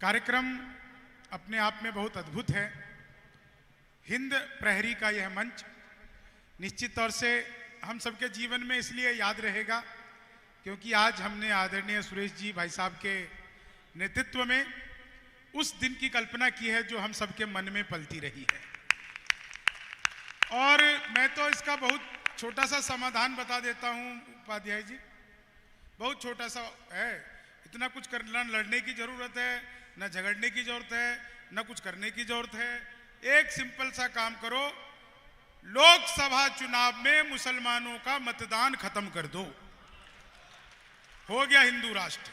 कार्यक्रम अपने आप में बहुत अद्भुत है। हिंद प्रहरी का यह मंच निश्चित तौर से हम सबके जीवन में इसलिए याद रहेगा क्योंकि आज हमने आदरणीय सुरेश जी भाई साहब के नेतृत्व में उस दिन की कल्पना की है जो हम सबके मन में पलती रही है। और मैं तो इसका बहुत छोटा सा समाधान बता देता हूं उपाध्याय जी, बहुत छोटा सा है। इतना कुछ करना लड़ने की जरूरत है, न झगड़ने की जरूरत है, न कुछ करने की जरूरत है। एक सिंपल सा काम करो, लोकसभा चुनाव में मुसलमानों का मतदान खत्म कर दो, हो गया हिंदू राष्ट्र।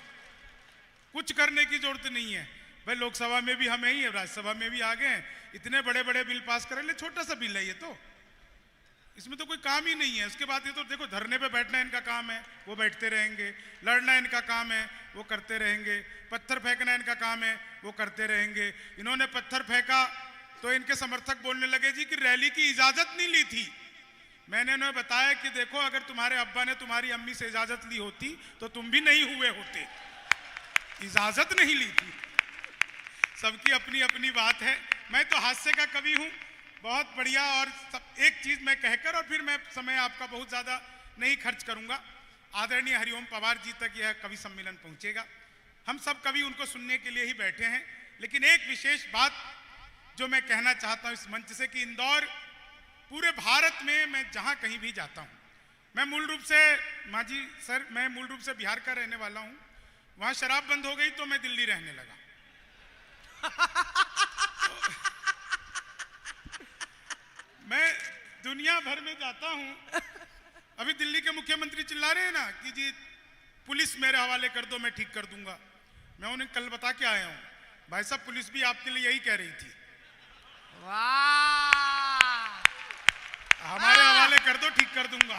कुछ करने की जरूरत नहीं है भाई। लोकसभा में भी हमें ही है, राज्यसभा में भी आ गए हैं, इतने बड़े बड़े बिल पास कर ले। छोटा सा बिल है ये, तो इसमें तो कोई काम ही नहीं है। उसके बाद ये तो देखो, धरने पे बैठना इनका काम है, वो बैठते रहेंगे। लड़ना इनका काम है, वो करते रहेंगे। पत्थर फेंकना इनका काम है, वो करते रहेंगे। इन्होंने पत्थर फेंका तो इनके समर्थक बोलने लगे जी कि रैली की इजाजत नहीं ली थी। मैंने उन्हें बताया कि देखो, अगर तुम्हारे अब्बा ने तुम्हारी अम्मी से इजाजत ली होती तो तुम भी नहीं हुए होते। इजाजत नहीं ली थी। सबकी अपनी अपनी बात है। मैं तो हास्य का कवि हूं, बहुत बढ़िया। और एक चीज मैं कहकर और फिर मैं समय आपका बहुत ज्यादा नहीं खर्च करूंगा। आदरणीय हरिओम पवार जी तक यह कवि सम्मेलन पहुंचेगा। हम सब कवि उनको सुनने के लिए ही बैठे हैं। लेकिन एक विशेष बात जो मैं कहना चाहता हूं इस मंच से कि इंदौर पूरे भारत में मैं जहां कहीं भी जाता हूं, मैं मूल रूप से माजी सर, मैं मूल रूप से बिहार का रहने वाला हूं। वहां शराब बंद हो गई तो मैं दिल्ली रहने लगा। मैं दुनिया भर में जाता हूं। अभी दिल्ली के मुख्यमंत्री चिल्ला रहे हैं ना कि जी पुलिस मेरे हवाले कर दो, मैं ठीक कर दूंगा। मैं उन्हें कल बता के आया हूं, भाई साहब पुलिस भी आपके लिए यही कह रही थी, वाह, हमारे हवाले कर दो, ठीक कर दूंगा।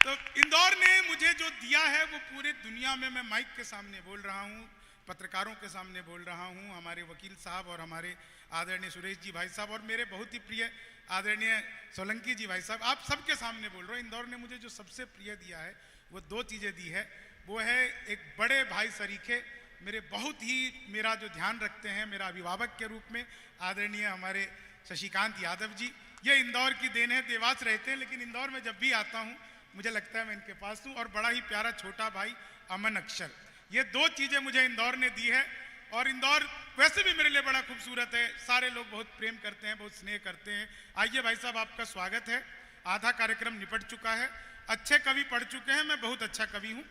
तो इंदौर ने मुझे जो दिया है वो पूरे दुनिया में, मैं माइक के सामने बोल रहा हूं, पत्रकारों के सामने बोल रहा हूं, हमारे वकील साहब और हमारे आदरणीय सुरेश जी भाई साहब और मेरे बहुत ही प्रिय आदरणीय सोलंकी जी भाई साहब, आप सबके सामने बोल रहा हूं। इंदौर ने मुझे जो सबसे प्रिय दिया है वो दो चीजें दी है। वो है एक बड़े भाई सरीखे, मेरे बहुत ही मेरा जो ध्यान रखते हैं, मेरा अभिभावक के रूप में आदरणीय हमारे शशिकांत यादव जी। ये इंदौर की देन है। देवास रहते हैं लेकिन इंदौर में जब भी आता हूं मुझे लगता है मैं इनके पास हूं। और बड़ा ही प्यारा छोटा भाई अमन अक्षर, ये दो चीजें मुझे इंदौर ने दी है। और इंदौर वैसे भी मेरे लिए बड़ा खूबसूरत है। सारे लोग बहुत प्रेम करते हैं, बहुत स्नेह करते हैं। आइए भाई साहब, आपका स्वागत है। आधा कार्यक्रम निपट चुका है। अच्छे कवि पढ़ चुके हैं, मैं बहुत अच्छा कवि हूं,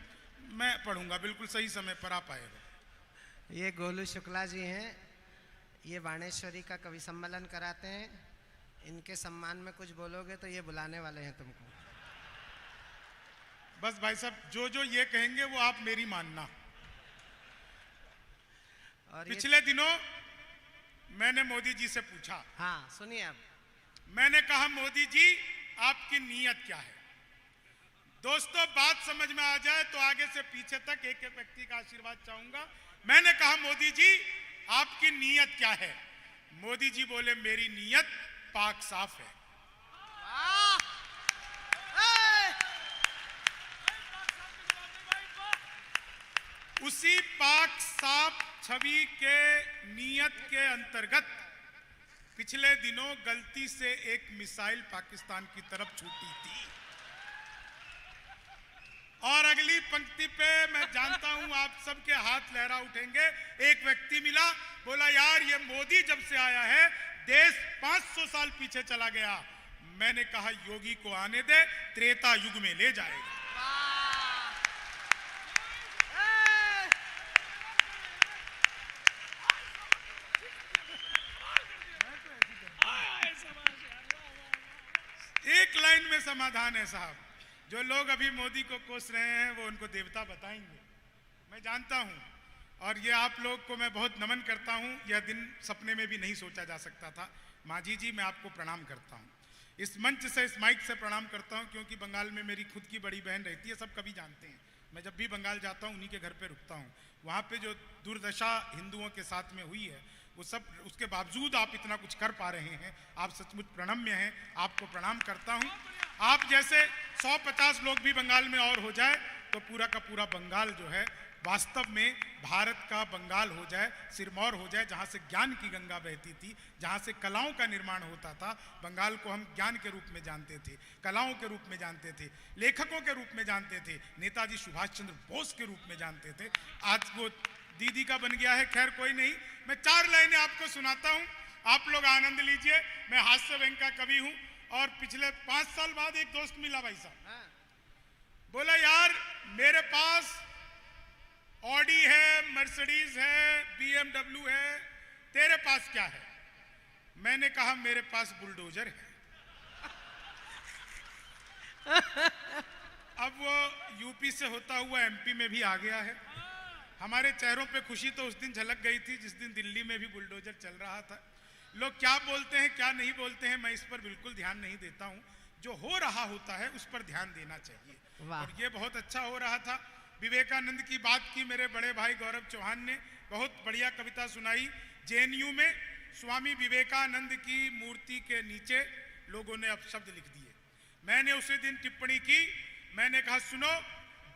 मैं पढ़ूंगा बिल्कुल सही समय पर आप आएगा। ये गोलू शुक्ला जी हैं, ये बाणेश्वरी का कवि सम्मेलन कराते हैं। इनके सम्मान में कुछ बोलोगे तो ये बुलाने वाले हैं तुमको। बस भाई साहब, जो जो ये कहेंगे वो आप मेरी मानना। और पिछले दिनों मैंने मोदी जी से पूछा, हाँ सुनिए आप। मैंने कहा मोदी जी आपकी नीयत क्या है? दोस्तों बात समझ में आ जाए तो आगे से पीछे तक एक एक व्यक्ति का आशीर्वाद चाहूंगा। मैंने कहा मोदी जी आपकी नीयत क्या है? मोदी जी बोले मेरी नीयत पाक साफ है। उसी पाक साफ छवि के नीयत के अंतर्गत पिछले दिनों गलती से एक मिसाइल पाकिस्तान की तरफ छूटी थी। और अगली पंक्ति पे मैं जानता हूं आप सबके हाथ लहरा उठेंगे। एक व्यक्ति मिला, बोला यार ये मोदी जब से आया है देश 500 साल पीछे चला गया। मैंने कहा योगी को आने दे, त्रेता युग में ले जाएगा। एक लाइन में समाधान है साहब। जो लोग अभी मोदी को कोस रहे हैं वो उनको देवता बताएंगे, मैं जानता हूं। और ये आप लोग को मैं बहुत नमन करता हूं। यह दिन सपने में भी नहीं सोचा जा सकता था। मांझी जी मैं आपको प्रणाम करता हूं, इस मंच से, इस माइक से प्रणाम करता हूं क्योंकि बंगाल में मेरी खुद की बड़ी बहन रहती है, सब कभी जानते हैं। मैं जब भी बंगाल जाता हूं उन्हीं के घर पे रुकता हूं। वहां पे जो दुर्दशा हिंदुओं के साथ में हुई है वो सब, उसके बावजूद आप इतना कुछ कर पा रहे हैं, आप सचमुच प्रणम्य हैं। आपको प्रणाम करता हूं। आप जैसे 150 लोग भी बंगाल में और हो जाए तो पूरा का पूरा बंगाल जो है वास्तव में भारत का बंगाल हो जाए, सिरमौर हो जाए, जहाँ से ज्ञान की गंगा बहती थी, जहाँ से कलाओं का निर्माण होता था। बंगाल को हम ज्ञान के रूप में जानते थे, कलाओं के रूप में जानते थे, लेखकों के रूप में जानते थे, नेताजी सुभाष चंद्र बोस के रूप में जानते थे। आज वो दीदी का बन गया है। खैर कोई नहीं, मैं 4 लाइनें आपको सुनाता हूँ, आप लोग आनंद लीजिए। मैं हास्य बैंक का कवि हूँ और पिछले 5 साल बाद एक दोस्त मिला भाई साहब, बोला यार मेरे पास ऑडी है, मर्सिडीज है, BMW है, तेरे पास क्या है? मैंने कहा मेरे पास बुलडोजर है। अब वो यूपी से होता हुआ MP में भी आ गया है। हमारे चेहरों पे खुशी तो उस दिन झलक गई थी जिस दिन दिल्ली में भी बुलडोजर चल रहा था। लोग क्या बोलते हैं क्या नहीं बोलते हैं, मैं इस पर बिल्कुल ध्यान नहीं देता हूं। जो हो रहा होता है उस पर ध्यान देना चाहिए। और ये बहुत अच्छा हो रहा था। विवेकानंद की बात की मेरे बड़े भाई गौरव चौहान ने, बहुत बढ़िया कविता सुनाई। JNU में स्वामी विवेकानंद की मूर्ति के नीचे लोगों ने अपशब्द लिख दिए। मैंने उसी दिन टिप्पणी की, मैंने कहा सुनो,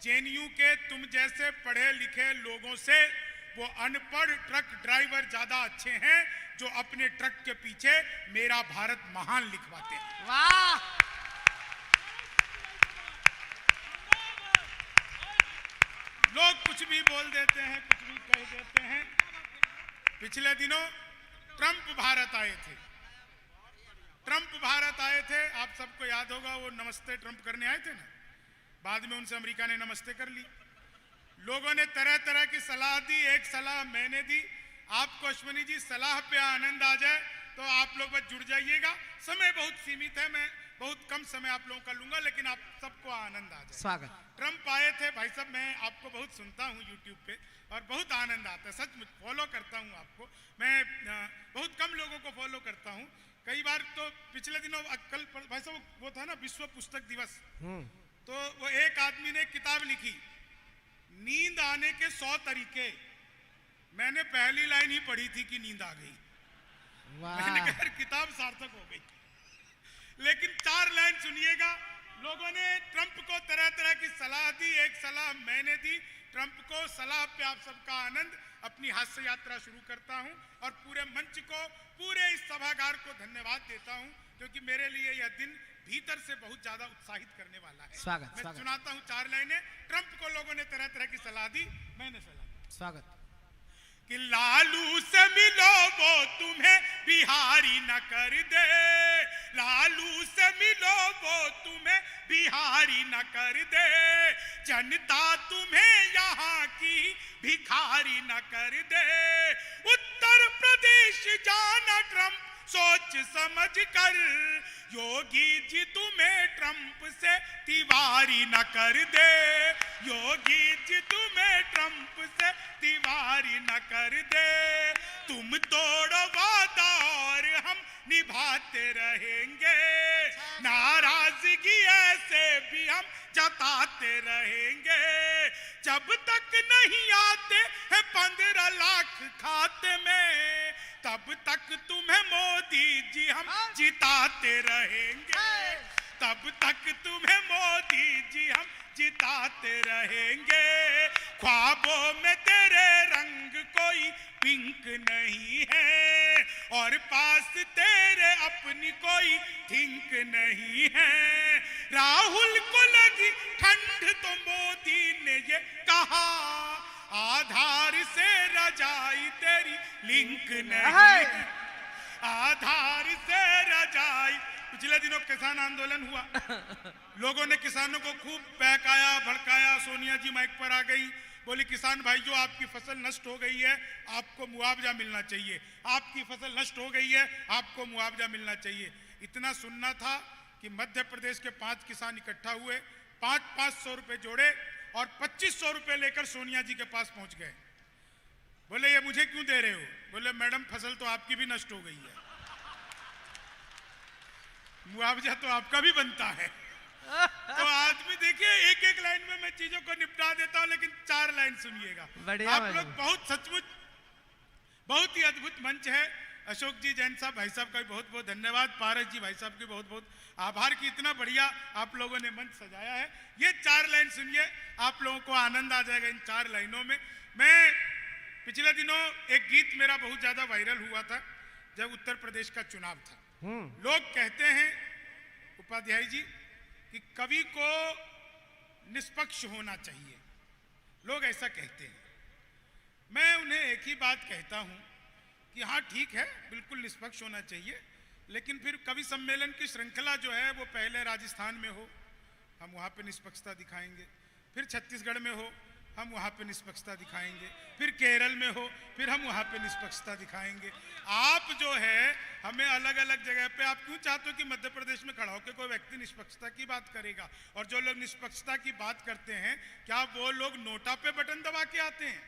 JNU के तुम जैसे पढ़े लिखे लोगों से वो अनपढ़ ट्रक ड्राइवर ज्यादा अच्छे हैं जो अपने ट्रक के पीछे मेरा भारत महान लिखवाते हैं। वाह! लोग कुछ भी बोल देते हैं, कुछ भी कह देते हैं। पिछले दिनों ट्रंप भारत आए थे। ट्रंप भारत आए थे, आप सबको याद होगा, वो नमस्ते ट्रंप करने आए थे ना। बाद में उनसे अमेरिका ने नमस्ते कर ली। लोगों ने तरह तरह की सलाह दी। एक सलाह मैंने दी, आपको अश्विनी जी सलाह पे आनंद आ जाए तो आप लोग बस जुड़ जाइएगा। समय बहुत सीमित है, मैं बहुत कम समय आप लोगों का लूंगा, लेकिन आप सबको आनंद आ जाए। स्वागत। ट्रंप आए थे भाई साहब, मैं आपको बहुत सुनता हूँ यूट्यूब पे और बहुत आनंद आता है, सचमुच फॉलो करता हूँ आपको। मैं बहुत कम लोगों को फॉलो करता हूँ। कई बार तो पिछले दिनों कल भाई साहब वो था ना विश्व पुस्तक दिवस, तो वो एक आदमी ने किताब लिखी, नींद आने के 100 तरीके। मैंने पहली लाइन ही पढ़ी थी कि नींद आ गई। मैंने कहा किताब सार्थक हो गई। लेकिन 4 लाइन सुनिएगा। लोगों ने ट्रंप को तरह तरह की सलाह दी। एक सलाह मैंने दी ट्रंप को। सलाह पे आप सबका आनंद। अपनी हास्य यात्रा शुरू करता हूं और पूरे मंच को, पूरे इस सभागार को धन्यवाद देता हूं, क्योंकि मेरे लिए यह दिन भीतर से बहुत ज्यादा उत्साहित करने वाला है। स्वागत। मैं सुनाता हूं 4 लाइनें। ट्रंप को लोगों ने तरह तरह की सलाह दी, मैंने सलाह दी। स्वागत। कि लालू से मिलो वो तुम्हें बिहारी न कर दे, लालू से मिलो वो तुम्हें बिहारी न कर दे, जनता तुम्हें यहाँ की भिखारी न कर दे। उत्तर प्रदेश जाना ट्रंप सोच समझ कर, योगी जी तुम्हें ट्रंप से तिवारी न कर दे, योगी जी तुम्हें ट्रंप से तिवारी न कर दे। तुम तोड़ो वादा और हम निभाते रहेंगे, नाराजगी ऐसे भी हम जताते रहेंगे। जब तक नहीं आते हैं 15 लाख खाते में, तब तक तुम्हें मोदी जी हम जिताते रहेंगे, तब तक तुम्हें मोदी जी हम जिताते रहेंगे। ख्वाबों में तेरे रंग कोई पिंक नहीं है और पास तेरे अपनी कोई थिंक नहीं है। राहुल को लगी ठंड तो मोदी ने ये कहा, आधार से रजाई तेरी लिंक नहीं है, आधार से रजाई। पिछले दिनों किसान आंदोलन हुआ, लोगों ने किसानों को खूब बहकाया भड़काया। सोनिया जी माइक पर आ गई, बोली किसान भाई जो आपकी फसल नष्ट हो गई है आपको मुआवजा मिलना चाहिए, आपकी फसल नष्ट हो गई है आपको मुआवजा मिलना चाहिए। इतना सुनना था कि मध्य प्रदेश के 5 किसान इकट्ठा हुए, 500 रुपए जोड़े और 2500 रुपए लेकर सोनिया जी के पास पहुंच गए। बोले ये मुझे क्यों दे रहे हो? बोले मैडम फसल तो आपकी भी नष्ट हो गई है, मुआवजा तो आपका भी बनता है। तो आदमी देखिए एक एक लाइन में मैं चीजों को निपटा देता हूं, लेकिन 4 लाइन सुनिएगा आप लोग। बहुत सचमुच बहुत ही अद्भुत मंच है। अशोक जी जैन साहब, भाई साहब का भी बहुत बहुत धन्यवाद। पारस जी भाई साहब के बहुत बहुत आभार कि इतना बढ़िया आप लोगों ने मंच सजाया है। ये 4 लाइन सुनिए, आप लोगों को आनंद आ जाएगा इन 4 लाइनों में। मैं पिछले दिनों एक गीत मेरा बहुत ज्यादा वायरल हुआ था जब उत्तर प्रदेश का चुनाव था। लोग कहते हैं उपाध्याय जी कि कवि को निष्पक्ष होना चाहिए, लोग ऐसा कहते हैं। मैं उन्हें एक ही बात कहता हूं कि हाँ ठीक है, बिल्कुल निष्पक्ष होना चाहिए, लेकिन फिर कवि सम्मेलन की श्रृंखला जो है वो पहले राजस्थान में हो, हम वहाँ पे निष्पक्षता दिखाएंगे, फिर छत्तीसगढ़ में हो, हम वहाँ पे निष्पक्षता दिखाएंगे, फिर केरल में हो, फिर हम वहाँ पे निष्पक्षता दिखाएंगे। आप जो है हमें अलग अलग जगह पे, आप क्यों चाहते हो कि मध्य प्रदेश में खड़ा होकर कोई व्यक्ति निष्पक्षता की बात करेगा? और जो लोग निष्पक्षता की बात करते हैं, क्या वो लोग नोटा पे बटन दबा के आते हैं?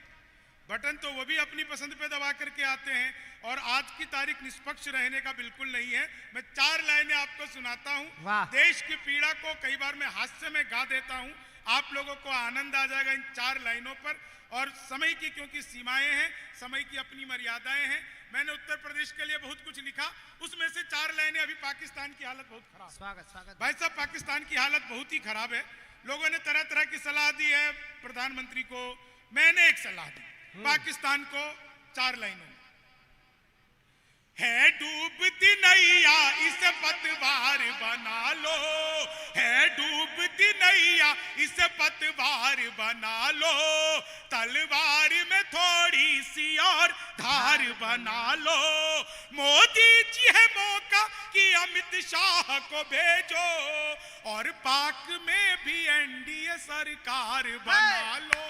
बटन तो वो भी अपनी पसंद पे दबा करके आते हैं। और आज की तारीख निष्पक्ष रहने का बिल्कुल नहीं है। मैं 4 लाइनें आपको सुनाता हूं। देश की पीड़ा को कई बार मैं हास्य में गा देता हूं, आप लोगों को आनंद आ जाएगा इन 4 लाइनों पर। और समय की क्योंकि सीमाएं हैं, समय की अपनी मर्यादाएं हैं, मैंने उत्तर प्रदेश के लिए बहुत कुछ लिखा, उसमें से 4 लाइनें। अभी पाकिस्तान की हालत बहुत खराब। स्वागत भाई साहब, पाकिस्तान की हालत बहुत ही खराब है। लोगों ने तरह तरह की सलाह दी है प्रधानमंत्री को, मैंने एक सलाह दी पाकिस्तान को 4 लाइनों में। है डूबती नैया इसे पतवार बना लो, है डूबती नैया इसे पतवार बना लो, तलवार में थोड़ी सी और धार बना लो। मोदी जी है मौका कि अमित शाह को भेजो, और पाक में भी एनडीए सरकार बना लो,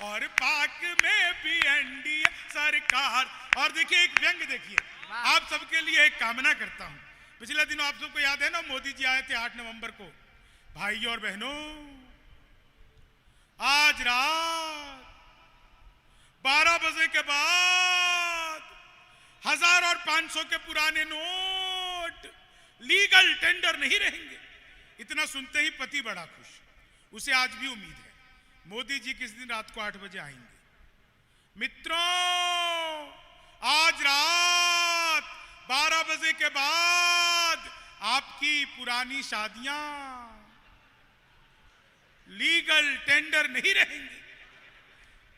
और पाक में भी एनडीए सरकार। और देखिए एक व्यंग देखिए, आप सबके लिए एक कामना करता हूं। पिछले दिनों आप सबको याद है ना, मोदी जी आए थे 8 नवंबर को। भाइयों और बहनों, आज रात 12 बजे के बाद 1000 और 500 के पुराने नोट लीगल टेंडर नहीं रहेंगे। इतना सुनते ही पति बड़ा खुश। उसे आज भी उम्मीद है मोदी जी किस दिन रात को 8 बजे आएंगे। मित्रों, आज रात 12 बजे के बाद आपकी पुरानी शादियां लीगल टेंडर नहीं रहेंगी।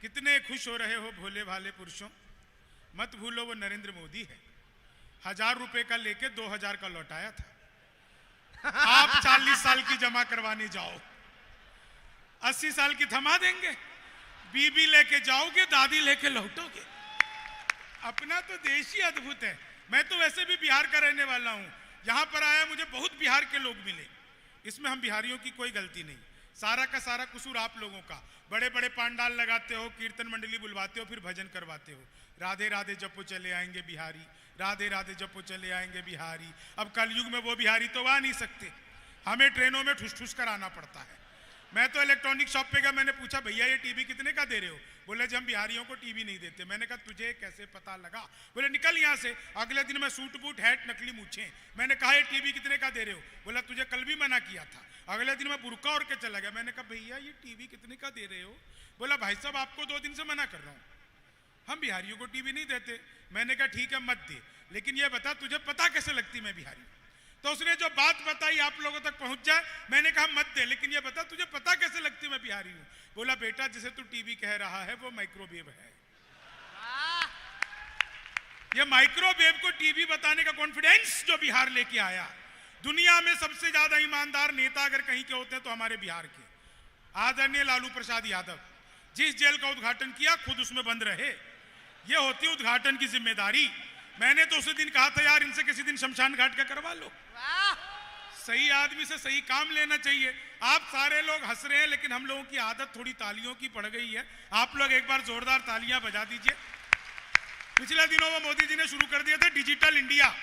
कितने खुश हो रहे हो भोले भाले पुरुषों? मत भूलो वो नरेंद्र मोदी है, 1000 रुपए का लेके 2000 का लौटाया था। आप 40 साल की जमा करवाने जाओ, 80 साल की थमा देंगे, बीबी लेके जाओगे, दादी लेके लौटोगे। अपना तो देश ही अद्भुत है। मैं तो वैसे भी बिहार का रहने वाला हूं, यहां पर आया मुझे बहुत बिहार के लोग मिले। इसमें हम बिहारियों की कोई गलती नहीं, सारा का सारा कसूर आप लोगों का। बड़े बड़े पंडाल लगाते हो, कीर्तन मंडली बुलवाते हो, फिर भजन करवाते हो, राधे राधे जपो चले आएंगे बिहारी, राधे राधे जपो चले आएंगे बिहारी। अब कलयुग में वो बिहारी तो आ नहीं सकते, हमें ट्रेनों में ठुस ठुस कर आना पड़ता है। मैं तो इलेक्ट्रॉनिक शॉप पे गया, मैंने पूछा भैया ये टीवी कितने का दे रहे हो? बोले जी हम बिहारियों को टीवी नहीं देते। मैंने कहा तुझे कैसे पता लगा? बोले निकल यहाँ से। अगले दिन मैं सूट बूट हैट नकली मूछें। मैंने कहा ये टीवी कितने का दे रहे हो? बोला तुझे कल भी मना किया था। अगले दिन मैं बुर्का ओढ़ के चला गया। मैंने कहा भैया ये टीवी कितने का दे रहे हो? बोला भाई साहब आपको 2 दिन से मना कर रहा हूँ, हम बिहारियों को टीवी नहीं देते। मैंने कहा ठीक है मत दे, लेकिन ये बता तुझे पता कैसे लगती मैं बिहारी हूँ? तो उसने जो बात बताई आप लोगों तक पहुंच जाए, मैंने कहा मत दे, लेकिन ये बता तुझे पता कैसे लगती मैं बिहारी हूं? बोला बेटा जिसे तू टीवी कह रहा है वो माइक्रोवेव है। ये माइक्रोवेव को टीवी बताने का कॉन्फिडेंस जो बिहार लेके आया। दुनिया में सबसे ज्यादा ईमानदार नेता अगर कहीं के होते हैं तो हमारे बिहार के आदरणीय लालू प्रसाद यादव। जिस जेल का उद्घाटन किया खुद उसमें बंद रहे, ये होती उद्घाटन की जिम्मेदारी। मैंने तो उसी दिन कहा था यार इनसे किसी दिन शमशान घाट का करवा लो। सही आदमी से सही काम लेना चाहिए। आप सारे लोग हंस रहे हैं, लेकिन हम लोगों की आदत थोड़ी तालियों की पड़ गई है। आप लोग एक बार जोरदार तालियां बजा दीजिए। पिछले दिनों वो मोदी जी ने शुरू कर दिया था डिजिटल इंडिया।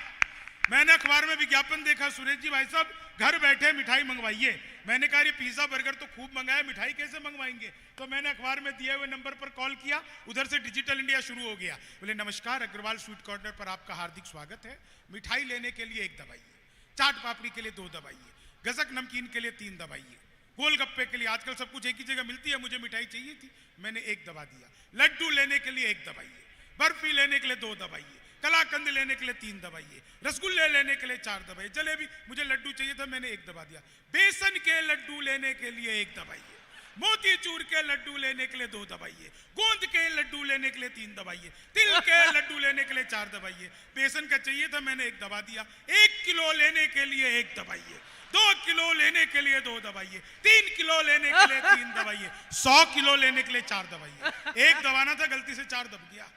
मैंने अखबार में विज्ञापन देखा, सुरेश जी भाई साहब घर बैठे मिठाई मंगवाइए। मैंने कहा ये पिज्जा बर्गर तो खूब मंगाया, मिठाई कैसे मंगवाएंगे? तो मैंने अखबार में दिए हुए नंबर पर कॉल किया, उधर से डिजिटल इंडिया शुरू हो गया। बोले नमस्कार, अग्रवाल स्वीट कॉर्नर पर आपका हार्दिक स्वागत है। मिठाई लेने के लिए 1 दबाइए, चाट पापड़ी के लिए 2 दबाइए, गजक नमकीन के लिए 3 दबाइए, गोलगप्पे के लिए आजकल सब कुछ एक ही जगह मिलती है, मुझे मिठाई चाहिए थी, मैंने 1 दबा दिया। लड्डू लेने के लिए 1 दबाइए, बर्फी लेने के लिए 2 दबाइए, कलाकंद लेने के लिए 3 दबाइए, रसगुल्ले लेने के लिए 4 दबाइए, जलेबी, मुझे लड्डू चाहिए था मैंने 1 दबा दिया, बेसन के लड्डू लेने के लिए 1 दबाइए, मोतीचूर के लड्डू लेने के लिए 2 दबाइए, गोंद के लड्डू लेने के लिए 3 दबाइए, तिल के लड्डू लेने के लिए 4 दबाइए, बेसन का चाहिए था मैंने 1 दबा दिया, 1 किलो लेने के लिए 1 दबाइए, 2 किलो लेने के लिए 2 दबाइए, 3 किलो लेने के लिए 3 दबाइए, 100 किलो लेने के लिए 4 दबाइए। 1 दबाना था, गलती से 4 दब गया।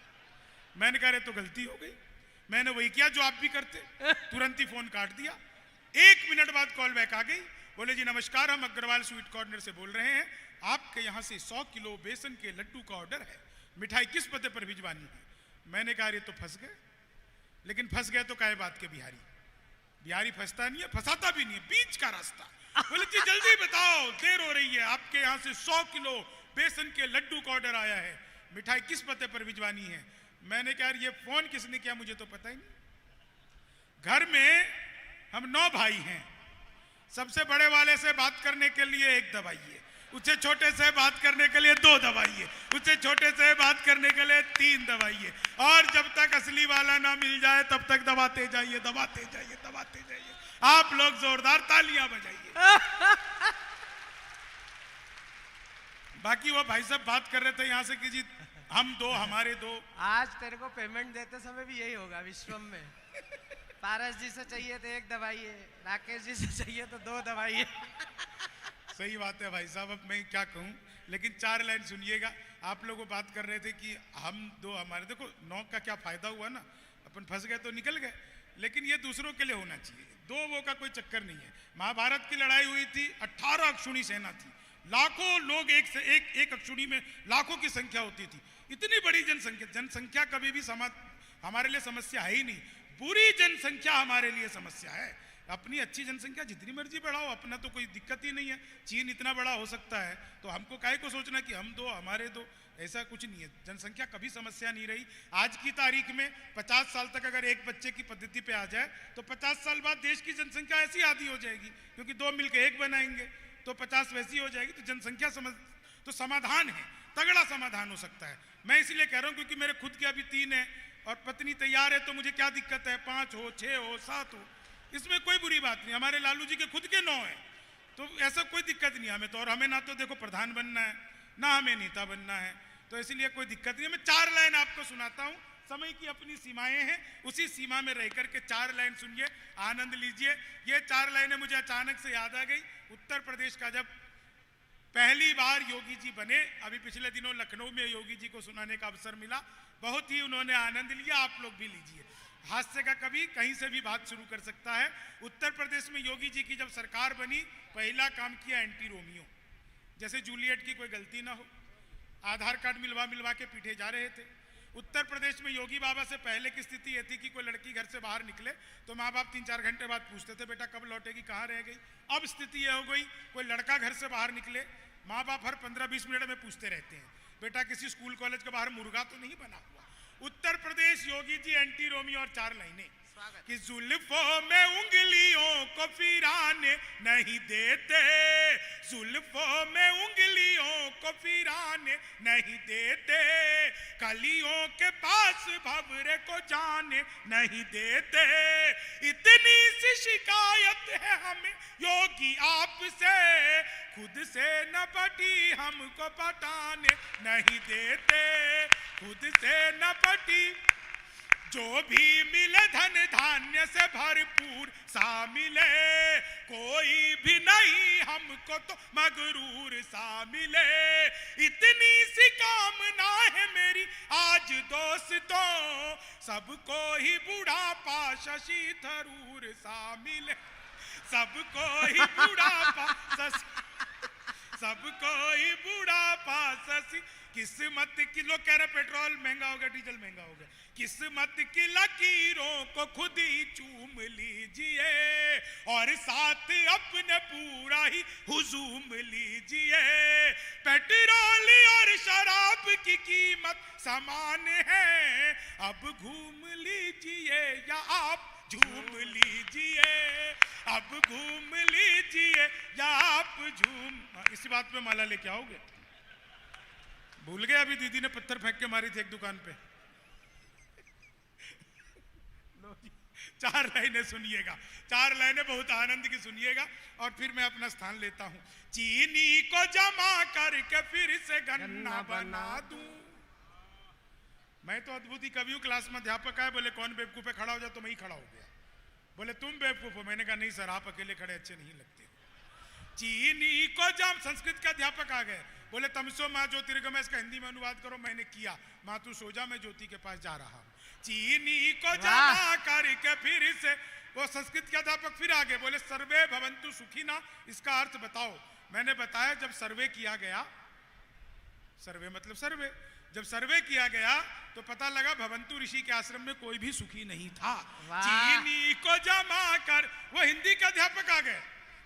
मैंने कहा रे तो गलती हो गई। मैंने वही किया जो आप भी करते, तुरंत ही फोन काट दिया। 1 मिनट बाद कॉल बैक आ गई, बोले जी नमस्कार, हम अग्रवाल स्वीट कॉर्नर से बोल रहे हैं, आपके यहाँ से 100 किलो बेसन के लड्डू का ऑर्डर है, मिठाई किस पते पर भिजवानी है। मैंने कहा ये तो फंस गए, लेकिन फंस गए तो काहे बात के बिहारी, बिहारी फंसता नहीं है, फंसाता भी नहीं है, बीच का रास्ता। बोले जी जल्दी बताओ, देर हो रही है, आपके यहाँ से 100 किलो बेसन के लड्डू का ऑर्डर आया है, मिठाई किस पते पर भिजवानी है। मैंने कहा ये फोन किसने किया मुझे तो पता ही नहीं। घर में हम 9 भाई हैं, सबसे बड़े वाले से बात करने के लिए 1 दबाइए, उससे छोटे से बात करने के लिए 2 दबाइए, उससे छोटे से बात करने के लिए 3 दबाइए, और जब तक असली वाला ना मिल जाए तब तक दबाते जाइए, दबाते जाइए, दबाते जाइए। आप लोग जोरदार तालियां बजाइए। बाकी वो भाई साहब बात कर रहे थे यहाँ से कि जी हम 2 हमारे 2। आज तेरे को पेमेंट देते समय भी यही होगा विश्वम में। पारस जी से चाहिए तो 1 दबाइए, राकेश जी से चाहिए तो 2 दबाइए। सही बात है भाई साहब, अब मैं क्या कहूँ, लेकिन 4 लाइन सुनिएगा। आप लोग बात कर रहे थे कि हम 2 हमारे, देखो 9 का क्या फायदा हुआ ना, अपन फंस गए तो निकल गए, लेकिन ये दूसरों के लिए होना चाहिए, 2 वो का कोई चक्कर नहीं है। महाभारत की लड़ाई हुई थी, 18 अक्षुणी सेना थी, लाखों लोग एक अक्षुणी में लाखों की संख्या होती थी। इतनी बड़ी जनसंख्या कभी भी हमारे लिए समस्या है ही नहीं, बुरी जनसंख्या हमारे लिए समस्या है। अपनी अच्छी जनसंख्या जितनी मर्जी बढ़ाओ, अपना तो कोई दिक्कत ही नहीं है। चीन इतना बड़ा हो सकता है तो हमको काहे को सोचना कि हम 2 हमारे 2, ऐसा कुछ नहीं है। जनसंख्या कभी समस्या नहीं रही। आज की तारीख में 50 साल तक अगर एक बच्चे की पद्धति पे आ जाए तो 50 साल बाद देश की जनसंख्या ऐसी आधी हो जाएगी, क्योंकि 2 मिलकर 1 बनाएंगे तो 50 वैसी हो जाएगी। तो जनसंख्या तो समाधान है, तगड़ा समाधान हो सकता है। मैं इसीलिए कह रहा हूं क्योंकि मेरे खुद के अभी 3 है और पत्नी तैयार है, तो मुझे क्या दिक्कत है, 5 हो, 6 हो, 7 हो, इसमें कोई बुरी बात नहीं। हमारे लालू जी के खुद के 9 है, तो ऐसा कोई दिक्कत नहीं हमें तो। और हमें ना तो देखो प्रधान बनना है, ना हमें नेता बनना है, तो इसलिए कोई दिक्कत नहीं है। मैं 4 लाइन आपको सुनाता हूं, समय की अपनी सीमाएं हैं, उसी सीमा में रह करके 4 लाइन सुनिए, आनंद लीजिए। ये 4 लाइनें मुझे अचानक से याद आ गई। उत्तर प्रदेश का जब पहली बार योगी जी बने, अभी पिछले दिनों लखनऊ में योगी जी को सुनाने का अवसर मिला, बहुत ही उन्होंने आनंद लिया, आप लोग भी लीजिए। हास्य का कभी कहीं से भी बात शुरू कर सकता है। उत्तर प्रदेश में योगी जी की जब सरकार बनी, पहला काम किया एंटी रोमियो, जैसे जूलियट की कोई गलती ना हो, आधार कार्ड मिलवा के पीटे जा रहे थे। उत्तर प्रदेश में योगी बाबा से पहले की स्थिति यह थी कि कोई लड़की घर से बाहर निकले तो माँ बाप 3-4 घंटे बाद पूछते थे बेटा कब लौटेगी, कहाँ रह गई। अब स्थिति यह हो गई, कोई लड़का घर से बाहर निकले, माँ बाप हर 15-20 मिनट में पूछते रहते हैं बेटा किसी स्कूल कॉलेज के बाहर मुर्गा तो नहीं बना हुआ। Uttar Pradesh Yogi ji anti Romeo. और 4 लाइनें कि जुल्फों में उंगलियों को फिराने नहीं देते, जुल्फों में उंगलियों को फिराने नहीं देते, कलियों के पास भंवरे को जाने नहीं देते। इतनी सी शिकायत है हमें योगी आपसे, खुद से न पटी हमको पटाने नहीं देते, खुद से न पटी। जो भी मिले धन धान्य से भरपूर सा मिले, कोई भी नहीं हमको तो मगरूर सा मिले। इतनी सी कामना है मेरी आज दोस्तों, सबको ही बुढ़ापा शशि थरूर सा मिले, सबको ही बुढ़ापा सबको ही बुढ़ापा शशि। किस्मत की, लोग कह रहे पेट्रोल महंगा हो गया, डीजल महंगा हो गया, किस्मत की लकीरों को खुद ही चूम लीजिए और साथ अपने पूरा ही हुजूम लीजिए। पेट्रोल और शराब की कीमत समान है, अब घूम लीजिए या आप झूम लीजिए, अब घूम लीजिए या आप झूम। इसी बात पे माला लेके आओगे? भूल गए? अभी दीदी ने पत्थर फेंक के मारी थी एक दुकान पे। लो जी, 4 लाइनें सुनिएगा, 4 लाइनें बहुत आनंद की सुनिएगा और फिर मैं अपना स्थान लेता हूं। चीनी को जमा करके फिर से गन्ना बना दूं। मैं तो अद्भुत ही कवि हूं, क्लास में अध्यापक आए, बोले कौन बेवकूफ है, खड़ा हो जा, तो मैं ही खड़ा हो गया। बोले तुम बेवकूफ हो, मैंने कहा नहीं सर, आप अकेले खड़े अच्छे नहीं लगते। चीनी को जम, संस्कृत के अध्यापक आ गए, बोले तमसो माँ ज्योतिर्गमय, इसका हिंदी में अनुवाद करो। मैंने किया, माँ तू सो जा, मैं ज्योति के पास जा रहा हूं। चीनी को जमा करके फिर से, वो संस्कृत के अध्यापक फिर आगे बोले सर्वे भवन्तु सुखिना, इसका अर्थ बताओ। मैंने बताया जब सर्वे किया गया, सर्वे मतलब सर्वे, जब सर्वे किया गया तो पता लगा भवन्तु ऋषि के आश्रम में कोई भी सुखी नहीं था। चीनी को जमा कर, वो हिंदी के अध्यापक आ गए,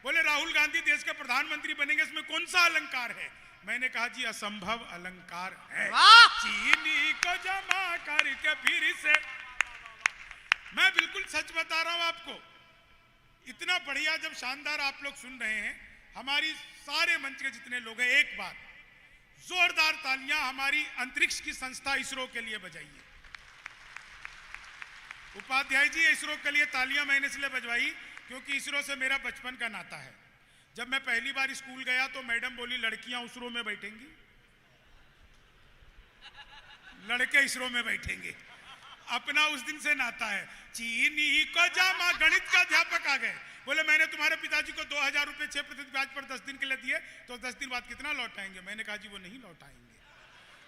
बोले राहुल गांधी देश के प्रधानमंत्री बनेंगे, इसमें कौन सा अलंकार है? मैंने कहा जी असंभव अलंकार है। चीनी को जमा करके फिर से, मैं बिल्कुल सच बता रहा हूं आपको, इतना बढ़िया जब शानदार आप लोग सुन रहे हैं, हमारी सारे मंच के जितने लोग हैं, एक बार जोरदार तालियां हमारी अंतरिक्ष की संस्था इसरो के लिए बजाइए। उपाध्याय जी, इसरो के लिए तालियां मैंने इसलिए बजवाई क्योंकि इसरो से मेरा बचपन का नाता है। जब मैं पहली बार स्कूल गया तो मैडम बोली लड़कियां इसरो में बैठेंगी, लड़के इसरो में बैठेंगे। अपना उस दिन से नाता है। चीनी को जमा, गणित का अध्यापक आ गए, बोले मैंने तुम्हारे पिताजी को 2000 रुपए 6% ब्याज पर 10 दिन के लिए दिए, तो 10 दिन बाद कितना लौटाएंगे? मैंने कहा जी वो नहीं लौटाएंगे।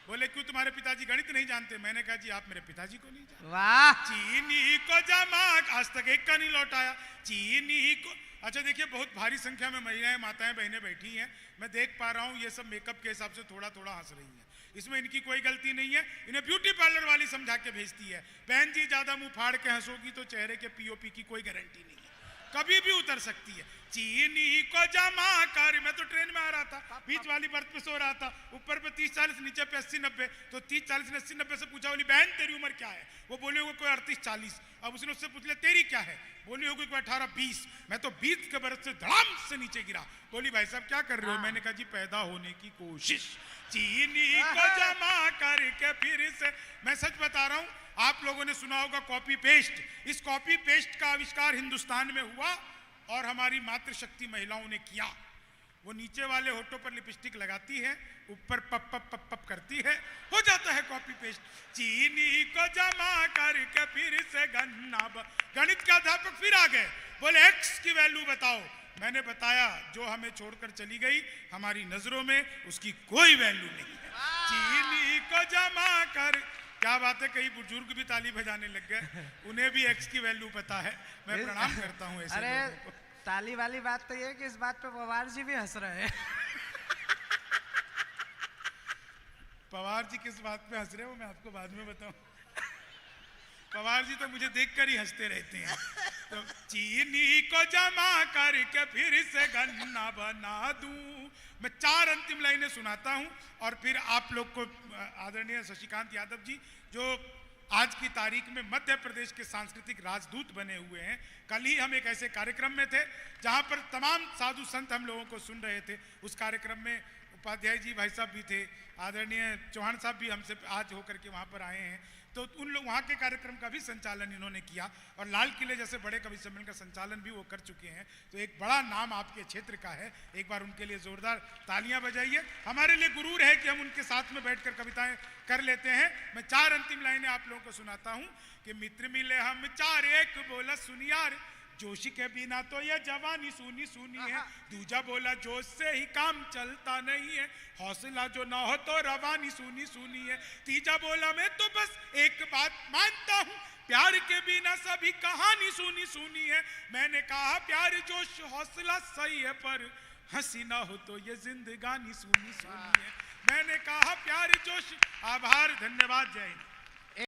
बोले क्यों, तुम्हारे पिताजी गणित नहीं जानते? मैंने कहा जी आप मेरे पिताजी को नहीं जानते। वाह। चीनी को जमा, आज तक एक का नहीं लौटाया। चीनी को, अच्छा देखिए बहुत भारी संख्या में महिलाएं, माताएं, बहनें बैठी हैं, मैं देख पा रहा हूं ये सब मेकअप के हिसाब से थोड़ा थोड़ा हंस रही हैं। इसमें इनकी कोई गलती नहीं है, इन्हें ब्यूटी पार्लर वाली समझा के भेजती है। बहन जी ज्यादा मुंह फाड़ के हंसोगी तो चेहरे के पीओपी की कोई गारंटी नहीं है, कभी भी उतर सकती है। चीनी को जमा कर, मैं तो ट्रेन में आ रहा था, बीच वाली बर्थ पे सो रहा था, ऊपर पे 30-40, नीचे पे 80-90, तो 30-40 ने 80-90 से पूछा, बोली बहन तेरी उम्र क्या है? वो बोले होगी कोई 38-40। अब उसने उससे पूछ लिया तेरी क्या है? बोली होगी कोई 18-20। मैं तो 20 के बरस से धड़ाम से नीचे गिरा। बोली भाई साहब क्या कर रहे हो? मैंने कहा जी पैदा होने की कोशिश। चीनी को जमा करके फिर से, मैं सच बता रहा हूं, आप लोगों ने सुना होगा कॉपी पेस्ट। इस कॉपी पेस्ट का आविष्कार हिंदुस्तान में हुआ और हमारी मातृशक्ति महिलाओं ने किया। वो नीचे वाले होठों पर लिपस्टिक लगाती है, ऊपर पप पप पप पप करती है, हो जाता है कॉपी पेस्ट। चीनी को जमा करके फिर से गन्ना, गणित का अध्यापक फिर आ गए, बोले एक्स की वैल्यू बताओ। मैंने बताया जो हमें छोड़कर चली गई, हमारी नजरों में उसकी कोई वैल्यू नहीं है। चीनी को जमा कर, क्या बात है, कई बुजुर्ग भी ताली बजाने लग गए, उन्हें भी एक्स की वैल्यू पता है। मैं प्रणाम करता हूं ऐसे लोगों को। ताली वाली बात तो ये है कि इस बात पे पवार जी भी हंस रहे हैं। पवार जी किस बात पे हंस रहे हो मैं आपको बाद में बताऊं। पवार जी तो मुझे देखकर ही हंसते रहते हैं। तो चीनी को जमा करके फिर से गन्ना बना दूं। मैं 4 अंतिम लाइनें सुनाता हूं और फिर आप लोग को आदरणीय शशिकांत यादव जी, जो आज की तारीख में मध्य प्रदेश के सांस्कृतिक राजदूत बने हुए हैं, कल ही हम एक ऐसे कार्यक्रम में थे जहां पर तमाम साधु संत हम लोगों को सुन रहे थे। उस कार्यक्रम में उपाध्याय जी भाई साहब भी थे, आदरणीय चौहान साहब भी हमसे आज होकर के वहां पर आए हैं, तो उन लोग वहाँ के कार्यक्रम का भी संचालन इन्होंने किया और लाल किले जैसे बड़े कवि सम्मेलन का संचालन भी वो कर चुके हैं। तो एक बड़ा नाम आपके क्षेत्र का है, एक बार उनके लिए जोरदार तालियां बजाइए। हमारे लिए गुरूर है कि हम उनके साथ में बैठकर कविताएं कर लेते हैं। मैं 4 अंतिम लाइनें आप लोगों को सुनाता हूं कि मित्र मिले हम 4, एक बोला सुनियार, जोश के बिना तो ये जवानी सूनी सूनी है। दूजा बोला जोश से ही काम चलता नहीं है, हौसला जो ना हो तो रवानी सूनी सूनी है। तीजा बोला मैं तो बस एक बात मानता हूँ, प्यार के बिना सभी कहानी सूनी सूनी है। मैंने कहा प्यार जोश हौसला सही है, पर हंसी ना हो तो ये जिंदगानी सूनी सूनी है। मैंने कहा प्यार जोश। आभार, धन्यवाद, जय हिंद।